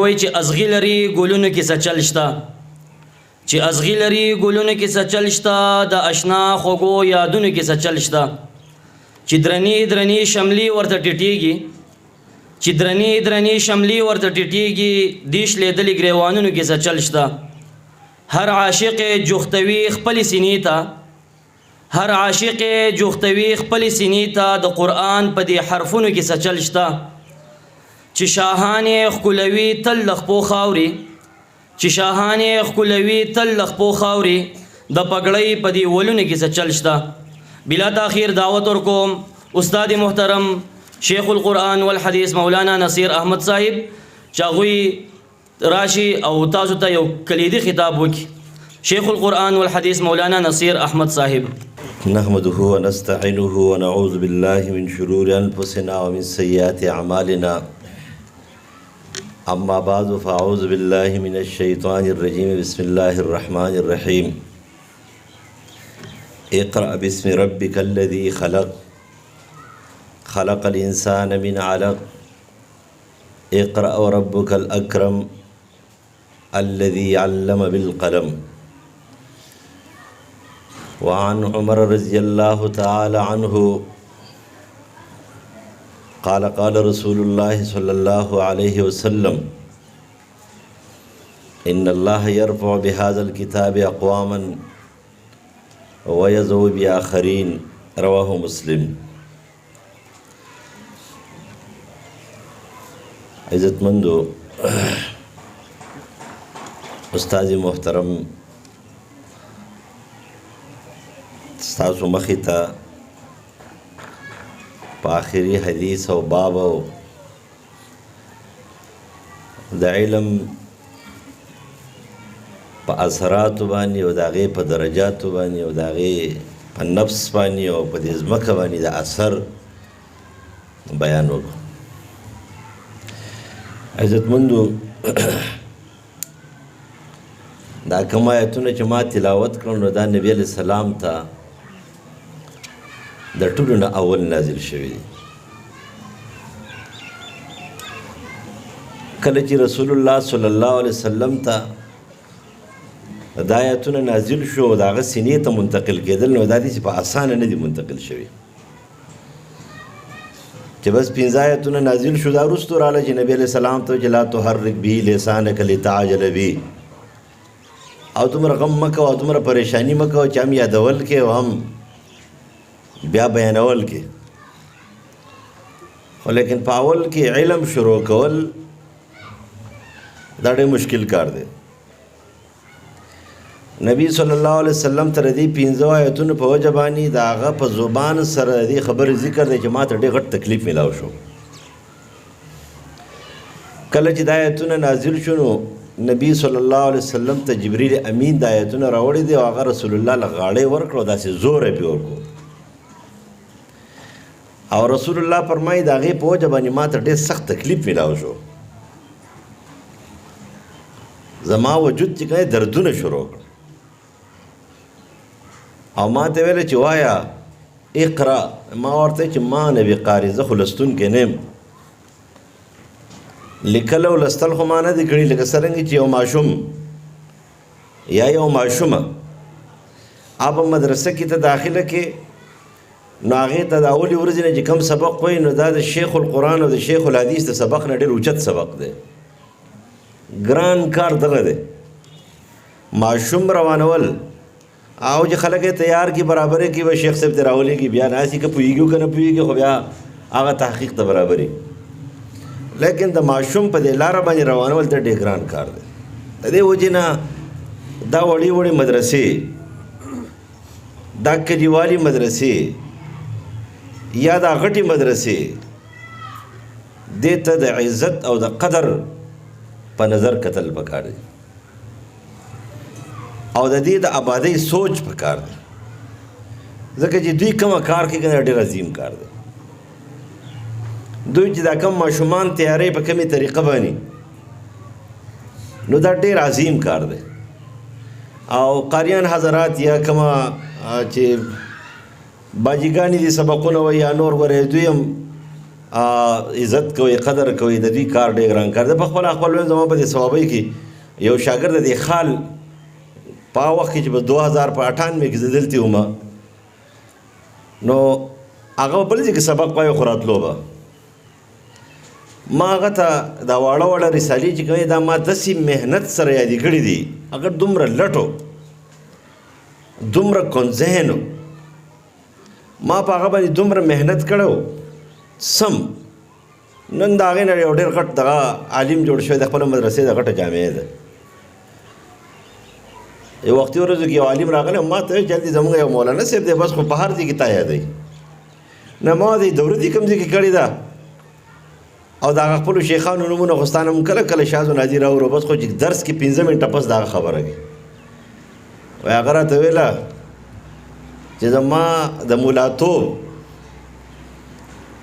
وای چې ازغی لري ګلونو کې څه چل شته چې ازغی لري ګلونو کې څه چل شته د آشنا خوږو یادونو کې څه چل شته چې درنې درنې شملې ورته ټیټېږي چې درنې درنې شملې ورته ټیټېږي دیش لیدلې ګریوانونو کې څه چل شته هر عاشق جوختوي خپل سینې ته هر عاشق جوختوي خپل سینې ته د قرآن په دې حرفونو کې څه چل شته چې شاهانې ښکلوي تل له خپو خاورې چې شاهانې ښکلوي تل له خپو خاورې د پګړۍ په دې ولونو کې څه چل شته بلا تاخیر دعوت ورکوم استاد محترم شیخ القرآن والحدیث مولانا نصیر احمد صاحب چې هغوی راشي او تاسو ته یو کلیدي خطاب وکړي شیخ القرآن والحدیث مولانا نصیر احمد صاحب. نحمده ونستعينه ونعوذ بالله من شرور أنفسنا ومن سيئات أعمالنا أما بعد فأعوذ بالله من الشيطان الرجيم بسم الله الرحمن الرحيم اقرأ باسم ربك الذي خلق خلق الإنسان من علق اقرأ وربك الأكرم الذي علم بالقلم. وعن عمر رضي الله تعالى عنه قال قال رسول الله صلى الله عليه وسلم إن الله يرفع بهذا الكتاب أقواما ويزو بآخرين رواه مسلم. عزت مندو استاذ محترم ستاسو مخی ته په آخري حدیث او باب او د علم په اثراتو باندې او د هغې په درجاتو باندې او د هغې په نفس باندې او په دې ځمکه باندې د اثر بیان وکړو. عزتمندو دا کوم آیتونه چې ما تلاوت کړل نو دا نبی علیه السلام ته د ټولو نه اول نازل شوي دي. کله چې رسول الله صلی الله علیه وسلم ته دا آیتونه نازل شو د هغه سینې ته منتقل کېدل نو دا داسې په اسانه نه دي منتقل شوي چې بس 15 آیتونه نازل شو دا وروسته راغله چې نبی علیه السلام ته چې لا تحرک به لسانک لتعجل به او دومره غم مه کوه او دومره پریشاني مه کوه چې هم یادول کې او هم بیا بیانول کې خو لیکن په اول کې علم شروع کول دا ډېر مشکل کار دی. نبی صلی الله علیه وسلم تر دې 15 آیتونو په وجه باندې د هغه په زبان سره دې خبرې ذکر دی چې ما ته ډېر غټ تکلیف میلاو شو. کله چې د آیتونه نازل شو نو نبی صلی الله علیه وسلم ته جبریل امین د آیتونه راوړي دی او هغه رسول الله له غاړې ورکړو داسې زور یې پې ورکړو او رسول الله فرمایي د هغې په وجه باندې ما ته ډېر سخت تکلیف میلاو شو زما وجود چې کوم دردونه شروع کړ او ما ته ویل چې وایا اقرا ما ورته چې ما نبي قاري زه خو لستونکی نه یم لیکل او لستل خو ما نه دي کړي لکه څرنګه چې یو ماشوم یا یو ماشومه اب مدرسه کې ته داخله کې نو هغې ته د اولې ورځې نه چې کوم سبق وایي نو دا د شیخ القرآن او د شیخ الحدیث د سبق نه ډېر اوچت سبق دی. ګران کار دغه دی ماشوم روانول او چې خلک یې تیار کړي برابرې کړي به شیخ صاحب ته راولېږي بیا ناستې که پوهېږي که نه پوهېږي خو بیا هغه تحقیق ته برابري لیکن د ماشوم په دې لاره باندې روانول ته ډېر ګران کار دی. د دې وجې نه دا وړې وړې مدرسې دا کلیوالي مدرسې یا دا غټي مدرسې دې ته د عزت او د قدر په نظر کتل پکار دی او د دې د آبادۍ سوچ پکار دی ځکه چې دوی کومه کار کوي کنه ډېر عظیم کار دی. دوی چې دا کم ماشومان تیاری په کمې طریقه باندې نو دا ډېر عظیم کار دی او قاریان حضرات یا کومه چې باجیګانې دي سبقونه وایي یا نور ورې دوی هم عزت کوي قدر کوي د دوی کار ډېر ګران کار دی. په خپل ویل زما په دې ثوابۍ کې یو شاګرد د خال په هغه وخت کې چې په 2098 کې زه دلته وم نو هغه بل ځای کې سبق وایي خو راتلو به ما هغه ته دا واړه واړه رسالې چې کوي دا ما داسې محنت سره یادې کړي دي اگر دومره لټو دومره کنځهنو ما په هغه باندې دومره محنت کړو سم نن د هغې نه یو ډېر غټ دغه عالم جوړ شوی د خپله مدرسې د غټه جامعه ده. یو وختي ورځو کې یو عالم راغلی ما ته جلدي زموږ یو مولانا صاحب دی بس خو په هر ځای کې تا یادوي نه ما دې دوره دې کوم ځای کې کړې ده او د هغه خپلو شیخانو نومونه خو ستا نه هم کله کله شاز و نادي راوړو بس خو چې درس کې 15 منټه پس د هغه خبره کوي وایي هغه راته ویله چې زما د مولاتوب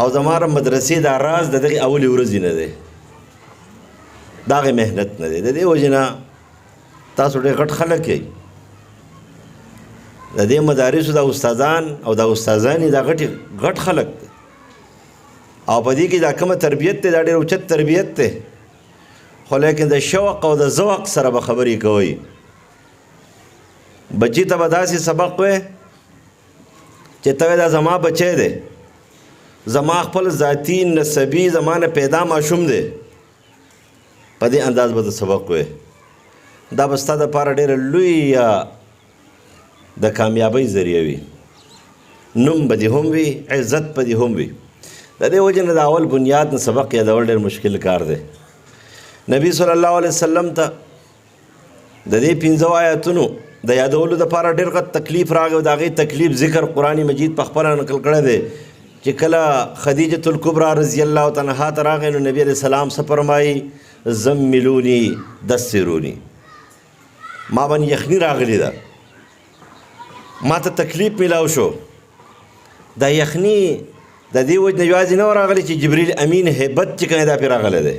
او زما مدرسې دا راز د دغې اولې ورځې نه دی د هغې محنت نه دی د دې وجې نه تاسو ډېر غټ خلک یئ د دې مدارسو دا استادان او دا استادانې دا غټ خلک دی او په دې کې دا کومه تربیت دی دا ډېر اوچت تربیت دی خو لیکن د شوق او د ذوق سره به خبرې کوئ بچي ته به داسې سبق وی چې ته دا زما بچی دی زما خپل ذاتی نسبي زما نه پیدا ماشوم دی په دې انداز به د سبق وی دا به ستا دپاره ډېره لویه د کامیابۍ ذریعه وي نوم به دې هم وي عزت به دې هم وي د دې وجې نه د اول بنیاد نه سبق یادول ډېر مشکل کار دی. نبی صلی الله علیه وسلم ته د دې 15 آیاتونو د یادولو دپاره ډېر غټ تکلیف راغی او د هغې تکلیف ذکر قرآن مجید په خپله نقل کړی دی چې کله خدیجة الکبرى رضی الله تعالی عنها ته راغی نو نبی علیه السلام څه فرمایي زملوني دسروني ما باندې یخني راغلی ده ما ته تکلیف میلاو شو دا یخني د دې وجې نه یوازې نه راغلی چې جبریل امین هیبت چې کوم دا پرې راغلی دی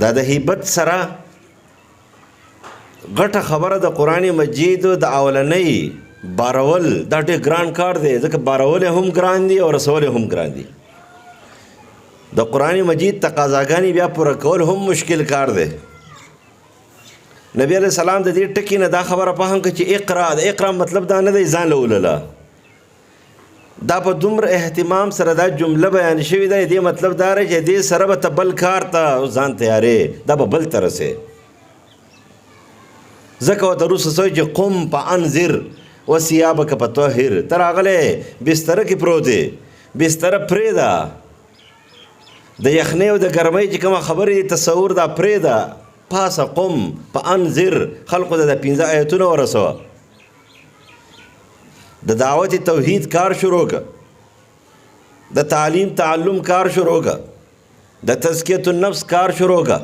دا د هیبت سره غټه خبره د قرآن مجید د اولنۍ بارول دا ډېر ګران کار دی ځکه بارول هم ګران دي او رسول هم ګران دي د قرآن مجید تقاضاګانې بیا پوره کول هم مشکل کار دی. نبی علیہ السلام د دې ټکي نه دا خبره فهم کړه چې اقرا د اقرا مطلب دا نه دی ځان له ولله دا په دومره اهتمام سره دا جمله بیان شوې ده دې مطلب دا دی چې دې سره به ته بل کار ته ځان تیارې دا به بل ته رسې ځکه ورته وروسته سوی چې قم فانذر وثیابک فطهر ته راغلی بستره کې پروت دی بستره پرېږده د یخنۍ او د ګرمۍ چې کومه خبرې دي تصور دا پرېږده پاسه قم فانذر خلقو ته د 15 آیتونه ورسوه د دعوت توحید کار شروع کړه د تعلیم تعلم کار شروع کړه د تزکیة النفس کار شروع کړه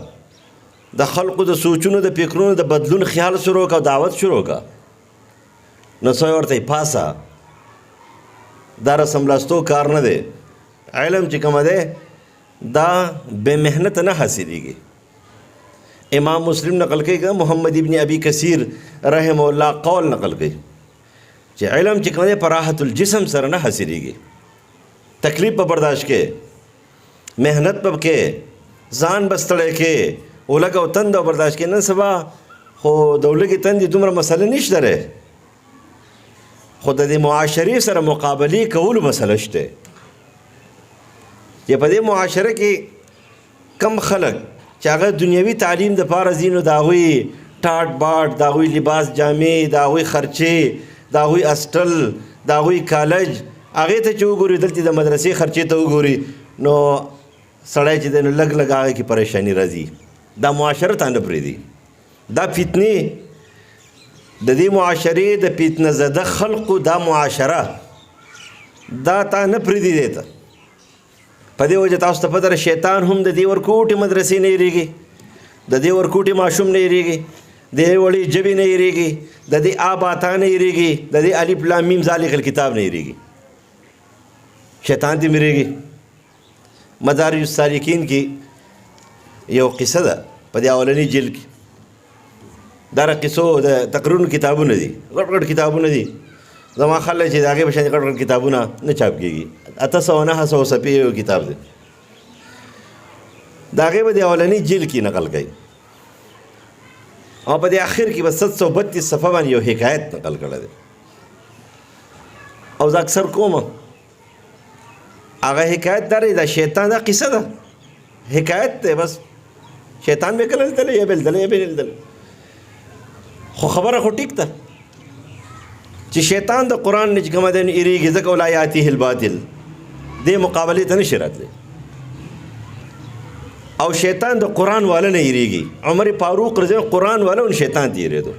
د خلقو د سوچونو د فکرونو د بدلون خیال شروع کړه دعوت شروع کړه نو څه ورته پاسه دا رسم لاستو کار نه دی علم چې کومه دی دا بے محنت نه حاصلېږي. امام مسلم نقل کوي محمد ابن ابي کثیر رحم الله قول نقل کوي چې علم چې کوم دی په راحت الجسم سره نه حاصلېږي تکلیف په برداشت کې محنت په کې ځان بستړی کې ولګ او تند او برداشت کې نن سبا خو د ولګې تندې دومره مسله نشته دی خو د دې معاشرې سره مقابلې کولو مسله شته چې په دې معاشره کې کم خلک چې هغه دنیوي تعلیم دپاره ځي نو د هغوی ټاټ باټ د هغوی لباس جامې د هغوی خرچې د هغوی اسټل د هغوی کالج هغې ته چې وګوري دلته د مدرسې خرچې ته وګوري نو سړی چې دی نو لږ لږ هغې کې پریشاني راځي دا معاشره ته نه پرېږدي دا فتنې د دې معاشرې د فتنه زده خلقو دا معاشره دا تا نه پرېږدي دی ته په دې وجه تاسو ته پته ده شیطان هم د دې ورکوټې مدرسې نه یېرېږي د دې ورکوټې ماشوم نه یېرېږي د دې وړې ژبې نه یېرېږي د دې آباتا نه یېرېږي د دې الف لام میم ذالک الکتاب نه یېرېږي شیطان دې مېرېږي. مدارج السالکین کې یو قصه ده په دې اولني جلد کې دا قصو د تقریرونو کتابونه دي غټ غټ کتابونه دي زما خلک چې د هغې په شان غټ غټ کتابونه نه چاپ کېږي 800 صفحې یو کتاب دی د هغې به د اولني جیل کې نقل کوي او په دې اخر کې به 732 صفحه باندې یو حکایت نقل کړی دی او زه اکثر کوم هغه حکایت دا دی د شیطان دا قصه ده حکایت دی بس شیطان به کله لیدلی یا به لیدلی یا به نه لیدلی خو خبره خو ټیک ده چې شیطان د قرآن نه چې کومه دی نو اریږي ځکه ولا یاتیه الباطل دې مقابلې ته نشي راتلی او شیطان د قرآن والا نه اریږي عمر فاروق رضی الله قرآن والا نو شیطان ته اریدو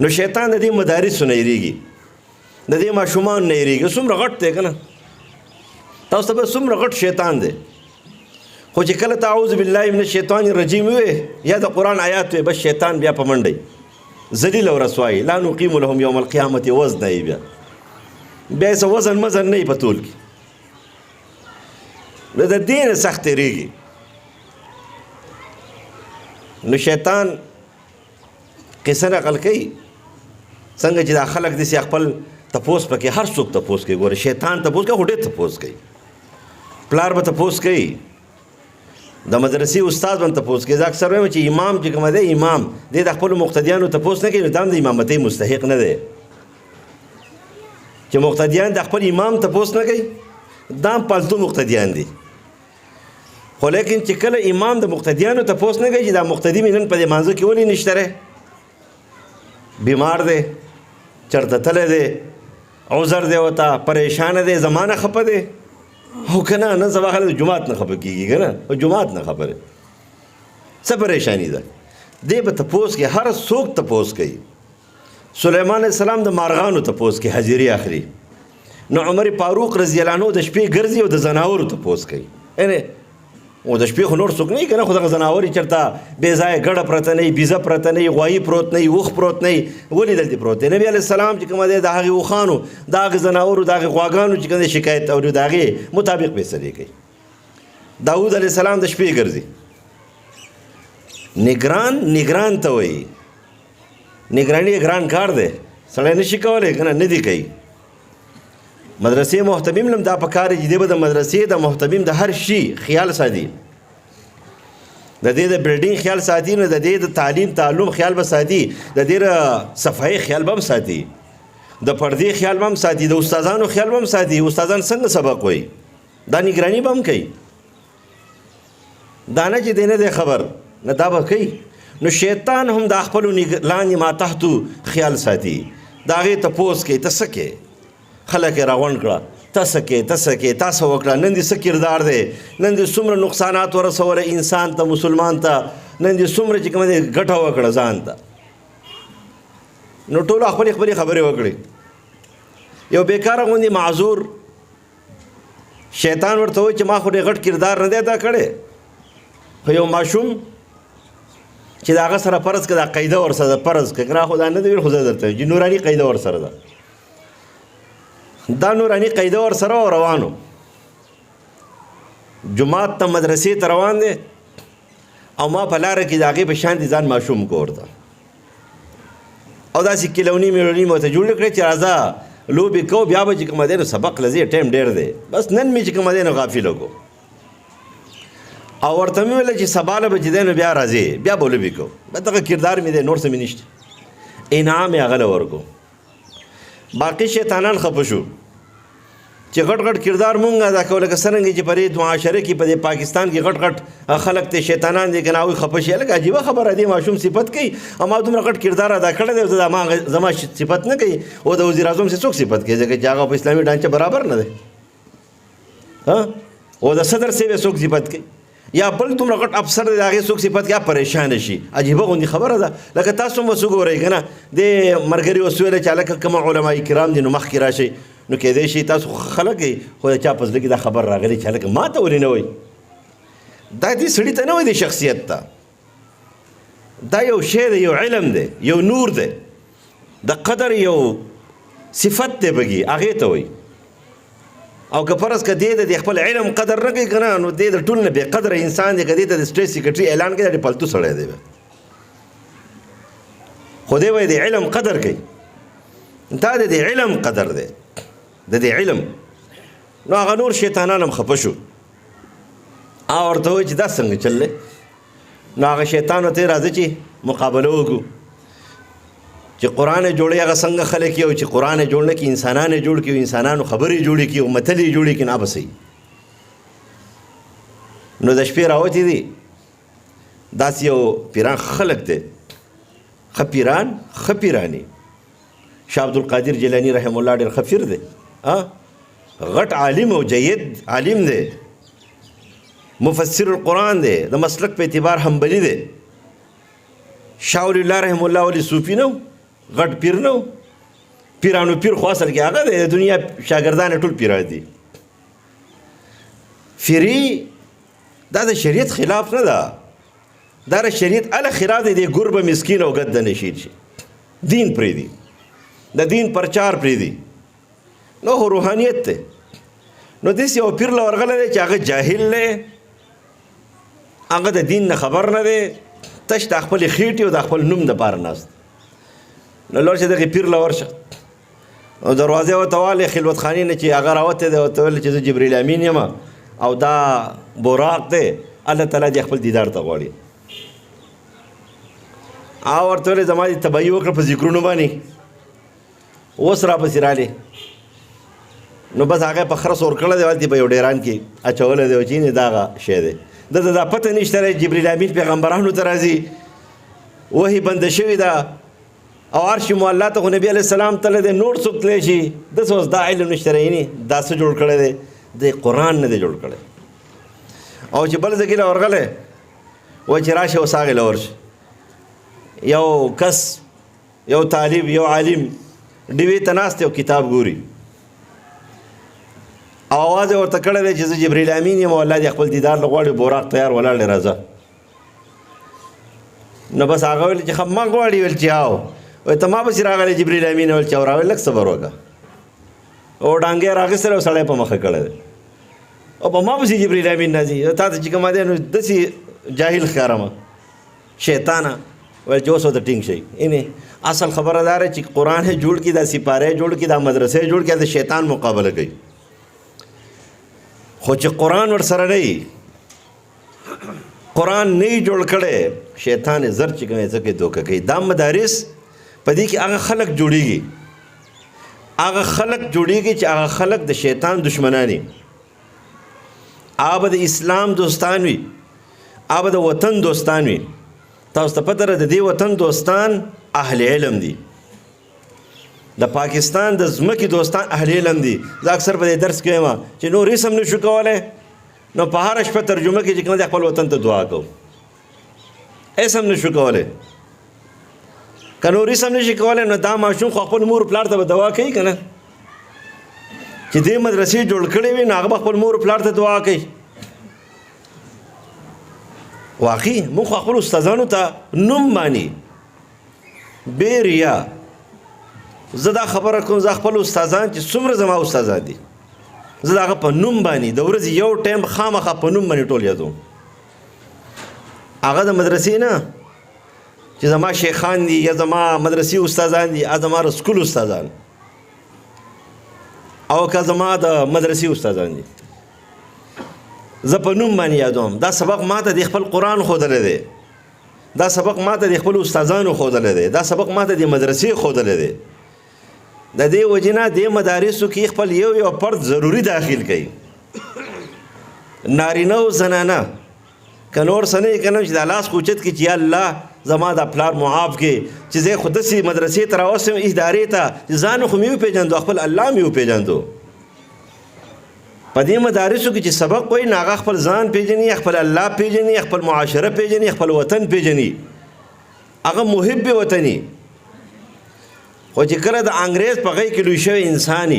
نو شیطان د دې مدارسو نه اریږي د دې ماشومان نه اریږي څومره غټ دی که نه تاسو ته به څومره غټ شیطان دی خو چې کله تعوذ بالله من الشیطان الرجیم وې یا د قرآن آیات وې بس شیطان بیا په منډی ذلیل او رسوایی لا نقیم لهم یوم القیامت وزن یې بیا یې څه وزن مزن نه یې په طول کې نو د دې نه سخت تېرېږي نو شیطان قصه نقل کوي څنګه چې دا خلک داسې خپل تپوس پکې هر څوک تپوس کوي ګوره شیطان تپوس کوي خو ډېر تپوس کوي پلار به تپوس کوي د مدرسې استاد باندې تپوس کوي زه اکثر وایم چې امام چې کومه دی امام دی د خپلو مقتدیانو تپوس نه کوي نو دا هم د امامتۍ مستحق نه دی چې مقتدیان د خپل امام تپوس نه کوي دا هم پالتو مقتدیان دي خو لیکن چې کله امام د مقتدیانو تپوس نه کوي چې دا مقتدي مې نن په دې مانځه کې ولې نشته دی بیمار دی چرته تللی دی عذر دی ورته پریشانه دی زمانه خفه دی او که نه نن سبا خلک جماعت نه خفه کېږي که نه جماعت نه خفه دی څه پریشاني ده دی به تپوس کوي هر څوک تپوس کوي سلیمان علیه السلام د مارغانو تپوس کوي حاضري اخلي نو عمر فاروق رضی الله عنه د شپې ګرځي او د ځناورو تپوس کوي یعنې او د شپې خو نور څوک نه وي که نه خو دغه ځناور یې چېرته بې ځایه ګډه پرته نه وي بیزه پرته نه وي غوایي پروت نه وي اوښ پروت نه وي ولې دلته پروت دی نبي علیه السلام چې کومه دی د هغې اوښانو د هغې ځناورو د هغې غواګانو چې کوم دی شکایت اوري د هغې مطابق فیصلې کوي داود علیه السلام د شپې ګرځي نگران ته وایي نگراني یې ګران کار دی سړی نشي کولی که نه نه دي کوي مدرسې محتمیم لم دا پکار چې دی به د مدرسې د محتمیم د هر شي خیال ساتي د دې د بلډینګ خیال ساتي نو د دې د تعلیم خیال به ساتي د دې د صفایي خیال به هم ساتي د پردې خیال به هم ساتي د استادانو خیال به هم ساتي استادان څنګه سبق وایي دا نگراني به هم کوي دا نه چې دی نه دی خبر نه دا به کوي نو شیطان هم د خپلو لاندې ما تحتو خیال ساتي د هغې تپوس کوي ته څه کوې خلک یې راغونډ کړه ته څه کې تاسو وکړه نن دې څه کردار دی نن دې څومره نقصانات ورسوله انسان ته مسلمان ته نن دې څومره چې کومه دی ګټه وکړه ځان ته نو ټولو خپلې خبرې وکړې یو بیکاره غوندې معذور شیطان ورته وایي چې ما خو ډېر غټ کردار نه دی ادا کړی خو یو ماشوم چې د هغه سره فرض که دا قاعده ورسره ده فرض که را خو دا نه دی ویل خو زه درته چې نوراني قاعده ورسره ده دا نوراني قاعده ورسره او روانو جماعت ته مدرسې ته روان دی او ما په لاره کې د هغې په شان دي ځان ماشوم کو ورته او داسې کیلوني میلوني مې ورته جوړ کړی چې راځه لوبې کوو بیا به چې کومه دی نو سبق له ځې ټایم ډېر دی بس نن مې چې کومه دی نو غافله کو او ورته مې ویله چې سبا له به چې دی نو بیا راځې بیا به لوبې کوو دغه کردار مې دی نور څه مې نشته انعام یې هغه له ورکو باقي شیطانان خفه شو چې غټ غټ کردار مونږ ادا کوو لکه څرنګه چې په دې معاشره کې په دې پاکستان کې غټ غټ خلک ته شیطانان دي که نه هغوی خفه شي لکه عجیبه خبره دی ماشوم صفت کوي او ما دومره غټ کردار ادا کړی دی زما صفت نه کوي او د وزیر اعظم څخه څوک صفت کوي ځکه چې هغه په اسلامي ډانچه برابر نه دی او د صدر صاحب څوک صفت کوي یا بل دومره غټ افسر دی د هغې څوک صفت کوي پریشانه شي عجیبه غوندې خبره ده لکه تاسو هم اوس وګورئ که نه د مرګري اوس ویله چې هلکه کومه علماء کرام دي نو مخکې راشئ نو کېدای شي تاسو خلک یې خو د چا په زړه کې دا خبر راغلی چې هلکه ما ته ولې نه وایي دا دې سړي ته نه وایي د شخصیت ته دا یو شی دی یو علم دی یو نور دی د قدر یو صفت دی پکې هغې ته وایي او که فرض که دې د خپل علم قدر نه کوي که نه نو دې د ټول نه بې قدره انسان دی که دې ته د سټیټ سیکرټري اعلان کوي دا ډېر پلتو سړی دی خو دې وایي د علم قدر کوي دا د دې علم قدر دی، د دې علم. نو هغه نور شیطانان هم خفه شو او ورته وایي چې دا څنګه چل دی. نو هغه شیطان ورته راځي چې مقابله وکړو چې قرآن یې جوړوي هغه څنګه خلک یې، او چې قرآن یې جوړ نه کړي انسانان یې جوړ کړي، انسانانو خبرې جوړې کړي او متل یې جوړې کړي، نه به صحیح. نو د شپې راوتې دي داسې یو پیران خلک دی، ښه پیران ښه پیراني. شاه عبدالقادر جیلاني رحم الله ډېر ښه پیر دی، غټ عالم او جید عالم دی، مفسر القرآن دی، د مسلک په اعتبار حنبلي دی. شاه ولی الله رحم الله ولی صوفي نه و، غټ پیر نه و. پیرانو پیر خو اصل کې هغه دی، د دنیا شاګردان ټول پیران دي. فری دا د شریعت خلاف نه ده، دا د شریعت اله خلاف دی. د ګربه مسکین او ګد نشید شي، دین پرېږدي، د دین پرچار پرېږدي. نو روحانیت دی. نو داسې یو پیر له ورغلی دی چې هغه جاهل دی، هغه د دین نه خبر نه دی، تش د خپلې خېټې او د خپل نوم دپاره ناست. نو لاړ چې دغې پیر له ورشه او دروازې ورته والې خلوتخانې نه چې هغه راوتی دی، ورته ویل چې زه جبریل امین یم او دا براق دی، الله تعالی دې خپل دیدار ته غواړي. او ورته ویل زما دې تباهي وکړه په ذکرونو باندې، اوس راپسې رالې. نو بس هغه په خره سور کړی دی، هلته په یو ډیران کې اچولی دی چې دا هغه شی دی. دته دا پته نشته دی جبریل امین پیغمبرانو ته راځي، وحي بنده شوې ده او عرش معلی ته خو نبي علیه السلام تللی دی، نور څوک تللی شي. داسې اوس دا علم نشته دی، دا څه جوړ کړی دی؟ د قرآن نه دی جوړ کړی. او چې بل ځای کې ورغلی وایي چې راشه اوس هغې له ورشه. یو کس، یو طالب، یو عالم ډیوې ته ناست دی او کتاب ګوري، او اواز یې ورته کړی دی چې زه جبریل امین یم او الله دې خپل دیدار له غواړي، براق تیار ولاړ دی راځه. نو بس هغه ویل چې ما غواړي، ویل چې هاو، وایي ته ما پسې راغلی جبریل امین، ویل چې او راویل لږ صبر وکړه. او ډانګې یې راغېستلی او سړی په مخه کړی دی او په ما پسې جبریل امین راځي، تا ته چې کوم دی نو داسې جاهل ښکارم شیطانه. ویل چې اوس ورته ټینګ شئ. یعنې اصل خبره دا چې قرآن یې جوړ کړي، دا سپاره یې جوړ کړي، دا مدرسه یې جوړ کړي، د شیطان مقابله کوي. خو چې قرآن ورسره نه وي، قرآن نه یې جوړ کړی، شیطان یې زر چې کوي ځکه یې دوکه کوي. دا مدارس په دې کې هغه خلک جوړېږي، هغه خلک جوړېږي چې هغه خلک د شیطان دشمنان وي. هغه به د اسلام دوستان وي، هغه به د وطن دوستان وي. تاسو ته پته ده د دې وطن دوستان اهل علم دي، د پاکستان د ځمکې دوستان اهل علم دي. زه اکثر په دې درس کې وایم چې نور هېڅ هم نشو کولی، نو په هره شپه ترجمه کې چې کوم دی خپل وطن ته دعا کوو، هېڅ هم نشو کولی. که نور هېڅ هم نشي کولی نو دا ماشوم خو خپل مور پلار ته به دعا کوي که نه؟ چې دې مدرسې جوړ کړې وي نو هغه به خپل مور پلار ته دعا کوي. واقعي موږ خو خپل استادانو ته نوم ماني بې ریا. زه دا خبره کوم، زه خپل استادان چې څومره زما استادان دي، زه د هغه په نوم باندې د ورځې یو ټایم خامخا په نوم باندې ټول یادوم. هغه د مدرسې نه چې زما شیخان دي یا زما مدرسې استادان دي، هغه زما سکول استادان او که زما د مدرسې استادان دي، زه په نوم باندې یادوم. دا سبق ما ته د خپل قرآن ښودلی دی، دا سبق ما ته د خپل استادانو ښودلی دی، دا سبق ما ته د مدرسې ښودلی دی. د دې وجې نه دې مدارسو کې خپل یو یو فرد ضروري داخل کوي، نارینه او زنانه. که نور څه نه یې که نه چې دا لاس اوچت کړي چې یا الله زما دا پلار معاف کړي چې زه خو داسې مدرسې ته راوستم ادارې ته چې ځان خو مې وپېژندو، خپل الله مې وپېژندو. په دې مدارسو کې چې سبق وایي نو هغه خپل ځان پېژني، خپل الله پېژني، خپل معاشره پېژني، خپل وطن پېژني، هغه محب وطني. خو چې کله د انګریز په غېږ کې لوی شوی انسان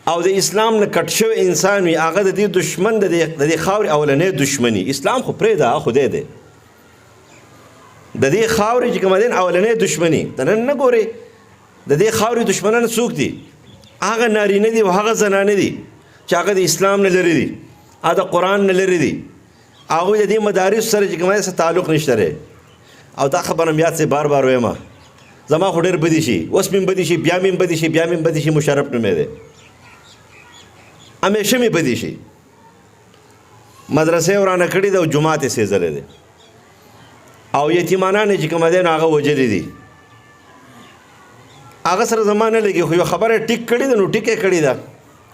او د اسلام نه کټ شوی انسان وي، هغه د دې دشمن د دې خاورې اولنۍ دشمني. اسلام خو پرېږده، هغه خدای دی، د دې خاورې چې کوم دین اولنۍ دشمني. د نن نه ګورې د دې خاورې دشمنان څوک دي؟ هغه نارینه دي او هغه زنانه دي چې هغه د اسلام نه لرې دي، هغه د قرآن نه لرې دي، هغوی د دې مدارسو سره چې کوم څه تعلق نشته دی. او دا خبره مې یاد سي بار بار وایم، زما خو ډېر بدي شي، اوس مې بدي شي، بیا مې بدي شي، بیا مې بدي شي. مشرف نومې دی، همیشه مې بدي شي. مدرسې ورانه کړې ده او جومات یې سېزلی دی او یتیمانان یې چې کوم دی نو هغه وجلي دي. هغه سره زما نه لګي، خو یو خبره ټیک کړې ده نو ټیکې کړې ده.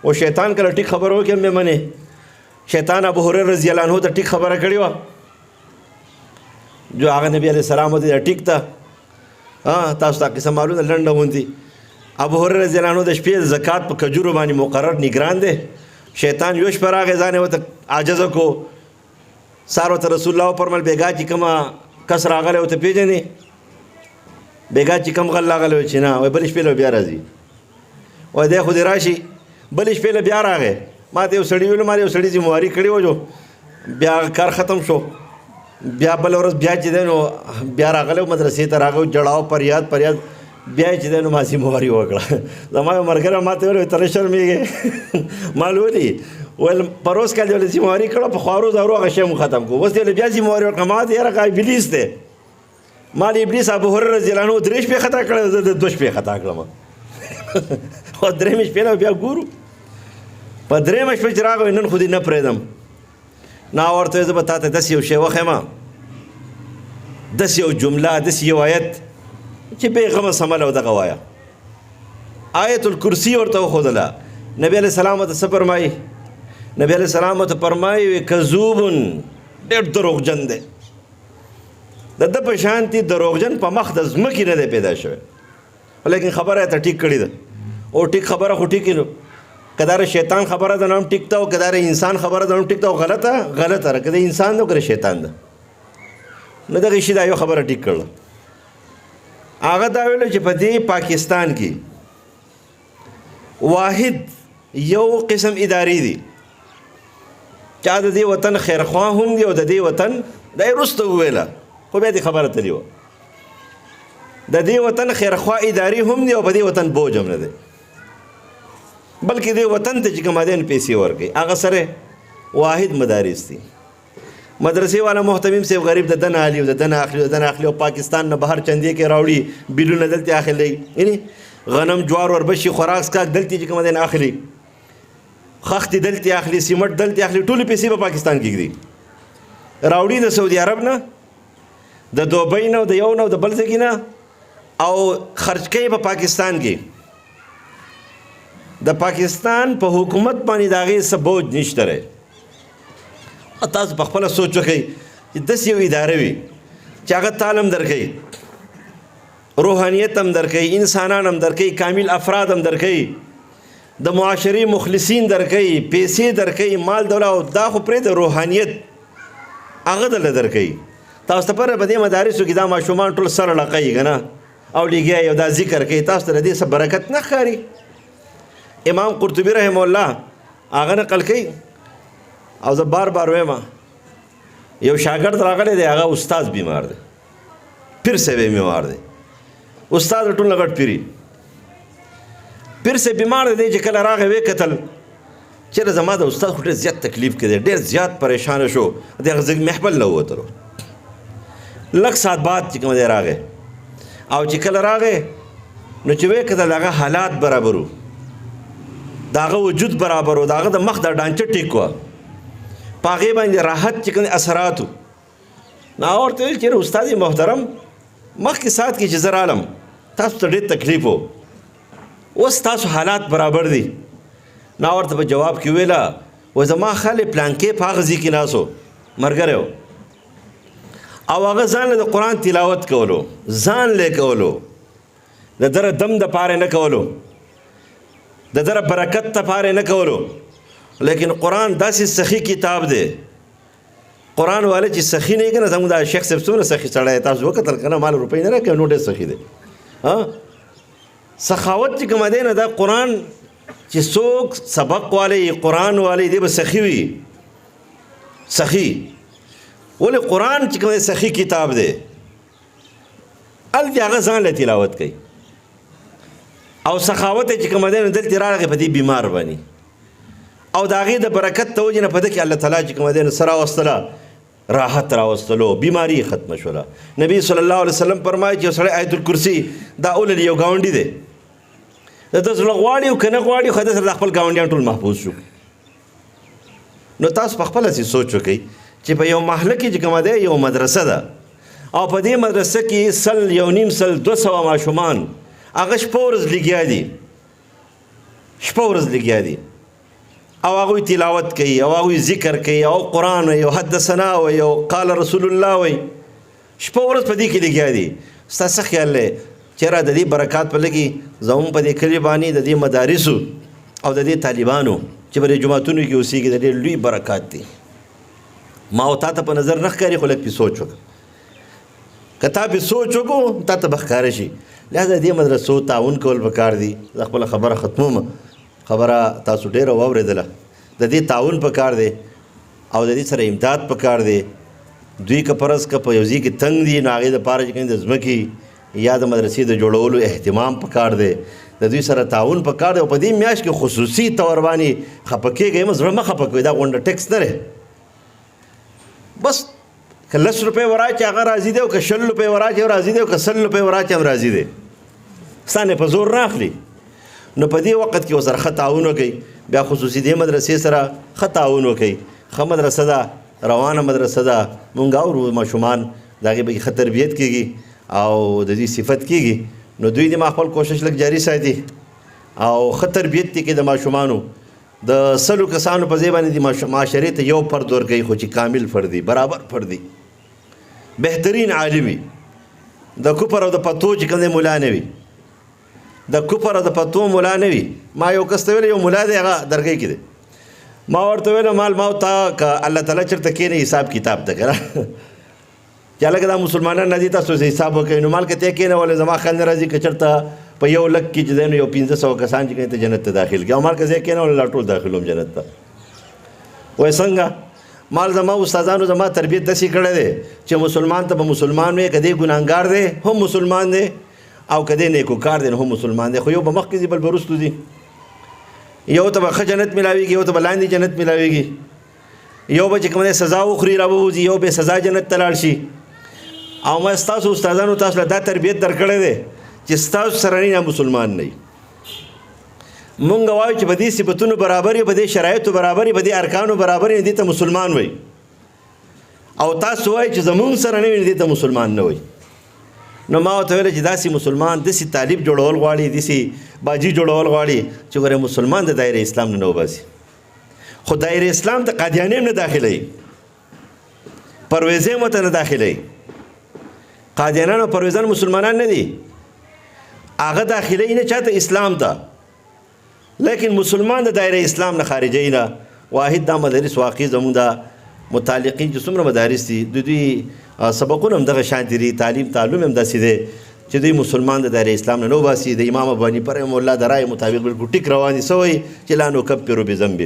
او شیطان کله ټیک خبره وکړي هم مې منې. شیطان ابو هريره رضی الله عنه ته ټیک خبره کړې وه، جو هغه نبی علیه السلام ته ټیک ته تاسو ته قصه معلومه لنډه غوندي. ابو هريره رضی الله عنه د شپې زکات په کجورو باندې مقرر نگران دی. شیطان یو شپه راغی ځان یې ورته عاجزه کو. سار ورته رسول الله وفرمیل بېګا چې کومه کس راغلی ورته پېژنې؟ بېګا چې کوم غل راغلی و چې نه، وایي بلې شپې له بیا راځي. وایي دی خو دې راشي. بلې شپې له بیا راغی. ما ته یو سړي ویلو، ما یو سړي ذمواري کړې وه، جو بیا کار ختم شو. بیا بله ورځ بیا چې دی نو بیا راغلی مدرسې ته راغی، جړاو فریاد بیا چې دی نو ما ذمواري وکړه. زما یو ملګری ما ته ویل ته نه شرمېږې؟ ما ولې ویل پروس کال دې ذمواري کړه، په خوارو زارو هغه شی مو ختم کړو. اوس دې بیا ذمواري وکړه. ما ته یاره ابلیس دی. ما د ابلیس ابو هريره رضی الله عنه 3 شپې خطا کړی، زه د 2 شپې خطا کړم. خو 3 شپې نه بیا ګورو. په 3 شپې چې راغی نن خو دې نه پرېږدم. نا ورته زه به تا ته داسې یو شی وښیم، داسې یو جمله، داسې یو آیت چې بې غمه سمله او دغه وایه. آیت الکرسي ورته وښودله. نبی علیه السلام ورته څه فرمایي؟ نبی علیه السلام ورته فرمایي کذوبن، ډېر دروغجن دی. د ده په شانتي دروغجن په مخ د ځمکې نه دی پیدا شوی. لیکن خبره یې ته ټیک کړې ده. او ټیک خبره خو ټیکې نو که دا شیطان خبره ده نو هم ټیک ده، او که دا انسان خبره ده نو هم ټیک ده، او غلطه ده. که د انسان ده او که د شیطان ده، نو دغه شي دا یو خبره ټیک کړله. هغه دا ویلو چې په دې پاکستان کې واحد یو قسم ادارې دي چا د دې وطن خیرخوا هم دي او د دې وطن دا یې وروسته وویله، خو بیا دې خبره تللې وه. د دې وطن خیرخوا ادارې هم دي او په دې وطن بوج هم نه دی، بلکې دې وطن ته چې کوم دی پیسې ورکوي. هغه سره واحد مدارس دي. مدرسې والا محتمیم صاحب غریب د دنه اخلي او د دنه اخلي او د دنه اخلي او پاکستان نه بهر چندې کې راوړي، بیلونه دلته اخلي، یعنی غنم جوار وربشي خوراک سکاک دلته چې کوم دی نه اخلي، خښتې دلته اخلي، سیمټ دلته اخلي، ټولې پیسې په پاکستان کې ږدي. راوړي د سعودي عرب نه، د دوبۍ نه، د یو نه، د بل ځای نه، او خرج کوي په پاکستان کې. د پاکستان په حکومت باندې د هغې څه بوج نشته دی. تاسو په خپله سوچ وکئ چې داسې یو اداره وي چې هغه تعلیم درکوي، روحانیت هم درکوي، انسانان هم درکوي، کامل افراد هم درکوي، د معاشرې مخلصین درکوي، پیسې درکوي، مال دولت، او دا خو پرېږده روحانیت هغه دله درکوي. تاسو ته پره په دې مدارسو کې دا ماشومان ټول سر لقوي که نه او لګیا او دا ذکر کوي، تاسو ته د دې څه برکت نه ښکاري؟ امام قرطبي رحمه الله هغه نقل کوي، او زه بار وایم یو شاګرد راغلی دی، هغه استاد بیمار دی، پیر صاحب یې بیمار دی، استاد ټول نه غټ پیري، پیر صاحب بیمار دی چې کله راغی ویې کتل چېرې زما د استاد خو ډېر زیات تکلیف کې دی، ډېر زیات پریشانه شو، د هغه محفل نه ووتلو. لږ ساعت بعد چې کوم دی راغی، او چې کله راغی نو چې ویې کتل هغه حالات برابر وو، د هغه وجود برابر وو، د هغه د مخ د ډانچه ټیک وه، په هغې باندې راحت چې کوم اثرات وو. نو هغه ورته ویل چېرې استاد محترم مخکې ساعت کې چې زه رالم تاسو ته ډېر تکلیف و، اوس تاسو حالات برابر دي. نو ورته په جواب کې ویله و زما خالي پلانکې په هغه ځای کې ناست و، ملګری و، او هغه ځان له د قرآن تلاوت کولو، ځان له کولو، د دره دم دپاره نه کولو، د دره برکت دپاره نه کولو. لیکن قرآن داسې سخی کتاب دی، قرآن والا چې سخی نه وي که نه، زموږ دا شیخ صاحب څومره سخي سړی دی، تاسو وکتل که نه مال روپۍ نه راکوي، نو ډېر سخي دی. سخاوت چې کومه دی نه، دا قرآن چې څوک سبق والی قرآن والی دی به سخي وي، سخي. ولې قرآن چې کوم دی سخي کتاب دی، هلته هغه ځان له تلاوت کوي، او سخاوت چې کومه دی نو دلته راغی په دې بیمار باندې، او د هغې د برکت د وجې نه په ده کې الله تعالی چې کومه دی نو څه راوستله، راحت راوستلو، بیماری ختم شوله. نبی صلی الله علیه وسلم فرمایي چې سړی آیت الکرسی دا اول یو گاونډي دی، د ده زړه غواړي او که نه غواړي خو د سره د خپل ګاونډیان ټول محفوظ شو. نو تاسو په خپله سې سوچ وکئ چې په یو محله کې چې کومه دی یو مدرسه ده او په دې مدرسه کې 100 ماشومان هغه شپه ورځ لګیا دي، شپه ورځ لګیا دي او هغوی تلاوت کوي او هغوی ذکر کوي او قرآن وایي او حدثنا وایي او قال رسول الله وایي، شپه ورځ په دې کې لګیا دي. ستا څه خیال دی چېرې د دې برکات په لګي زموږ په دې کلي باندې د دې مدارسو او د دې طالبانو چې په دې جوماتونو کې اوسېږي د ډېر لوی برکات دي. ما او تا ته په نظر نه ښکاري خو لږ پې سوچ وکړه، که تا پې سوچ وکړو تا ته به ښکاره شي. لهذا دې مدرسو تعاون کول پکار دي. زه خپله خبره ختموم، خبره تاسو ډېره واورېدله. د دې تعاون پکار دی او د دې سره امداد پکار دی. دوی که فرض که په یو ځای کې تنګ دي نو هغې دپاره چې کوم د ځمکې یا د مدرسې د جوړولو اهتمام پکار دی، د دوی سره تعاون پکار دی. او په دې میاشت کې خصوصي طور باندې خفه کېږئ مه، زړه مه خفه کوئ، دا غونډه ټیکس نه دی. بس که 10 روپۍ وراچې هغه راضي دی او که 20 روپۍ وراچې راضي دی او که 100 روپۍ وراچې هم راضي دی، ستا نه په زور نه اخلي. نو په دې وخت کې ورسره ښه تعاون وکئ. بیا خصوصي دې مدرسې سره ښه تعاون وکئ. ښه مدرسه ده، روانه مدرسه ده، مونږ اورو ماشومان د هغې به ښه تربیت کېږي او د دې صفت کېږي. نو دوی دې ما خپل کوشش لږ جاري ساتي او ښه تربیت دې کړي د ماشومانو. د 100 کسانو په ځای باندې د معاشرې ته یو فرد ورکوي خو چې کامل فرد وي، برابر فرد وي، بهترین عالم وي، د کفر او د پتو چې کوم دی ملا نه وي، د کفر او د پتو ملا نه وي. ما یو کس ته ویل یو ملا دی هغه درګۍ کې دی، ما ورته ویل مال ما تا که الله تعالی چېرته کښېني حساب کتاب ته که نه چې هلکه دا مسلمانان نه دي تاسو حساب وکوئ. نو مال که تی کښېنولې زما خیال نه راځي که چېرته په یو لک کې چې دی نو یو 1500 کسان چې کوي ته جنت ته داخل کړي او مال که زه کښېنولې لا ټول داخلوم جنت ته. وایي څنګه؟ مال زما استادانو زما تربیت داسې کړی دی چې مسلمان ته به مسلمان وي، که دی ګناهګار دی هم مسلمان دی او که دی نیکوکار دی نو هم مسلمان دی، خو یو به مخکې ځي بل به وروستو ځي. یو ته به ښه جنت میلاویږي، یو ته به لاندې جنت میلاویږي، یو به چې کوم دی سزا وخوري را ووځي، یو بې سزا جنت ته لاړ شي. او ما ستاسو استادانو تاسو له دا تربیت درکړی دی چې ستاسو سره نه مسلمان نه وي. مونږ وایو چې په دې صفتونو برابر یو، په دې شرایطو برابر یو، په دې ارکانو برابر یو، دې ته مسلمان وایي. او تاسو وایي چې زمونږ سره نه وي دې ته مسلمان نه وایي. نو ما ورته ویل چې داسې مسلمان داسې طالب جوړول غواړي، داسې باجي جوړول غواړي چې ګوره مسلمان د دایره اسلام نه وباسي. خو دایره اسلام ته قادیاني هم نه داخلوي، پرویزي هم ورته نه داخلوي. قادیانان او پرویزان مسلمانان نه دي، هغه داخلوي نه چاته اسلام ته، لیکن مسلمان د دایره اسلام نه خارجوي نه. واحد دا مدارس واقعي زمونږ د متعلقین چې څومره مدارس دي د دوی سبقونه هم دغه شانتې دي، تعلیم هم داسې دی چې دوی مسلمان د دایره اسلام نه وباسي. د امام ابو حنیفه رحمه الله د رایې مطابق بالکل ټیک روان دي. څه وایي چې لا نکفر بذنب،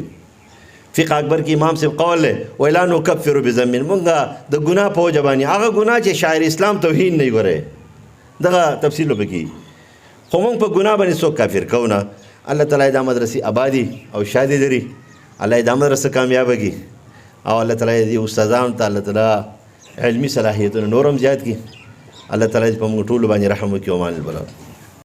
فقه اکبر کې امام صاحب قول دی وایي لا نکفر بذنب، مونږ د ګناه په وجه باندې هغه ګناه چې شاعر اسلام توهین نه ګورئ دغه تفصیل به کېږي، خو مونږ په ګناه باندې څوک کافر کوو نه. الله تعالی دا مدرسې آبادي او شادي لري، الله دا مدرسه کامیابه کړي او الله تعالی دې استادانو ته الله تعالی علمي صلاحیتونه نور هم زیات کړي. الله تعالی په موږ ټولو باندې رحم وکړي. او مان البلاد.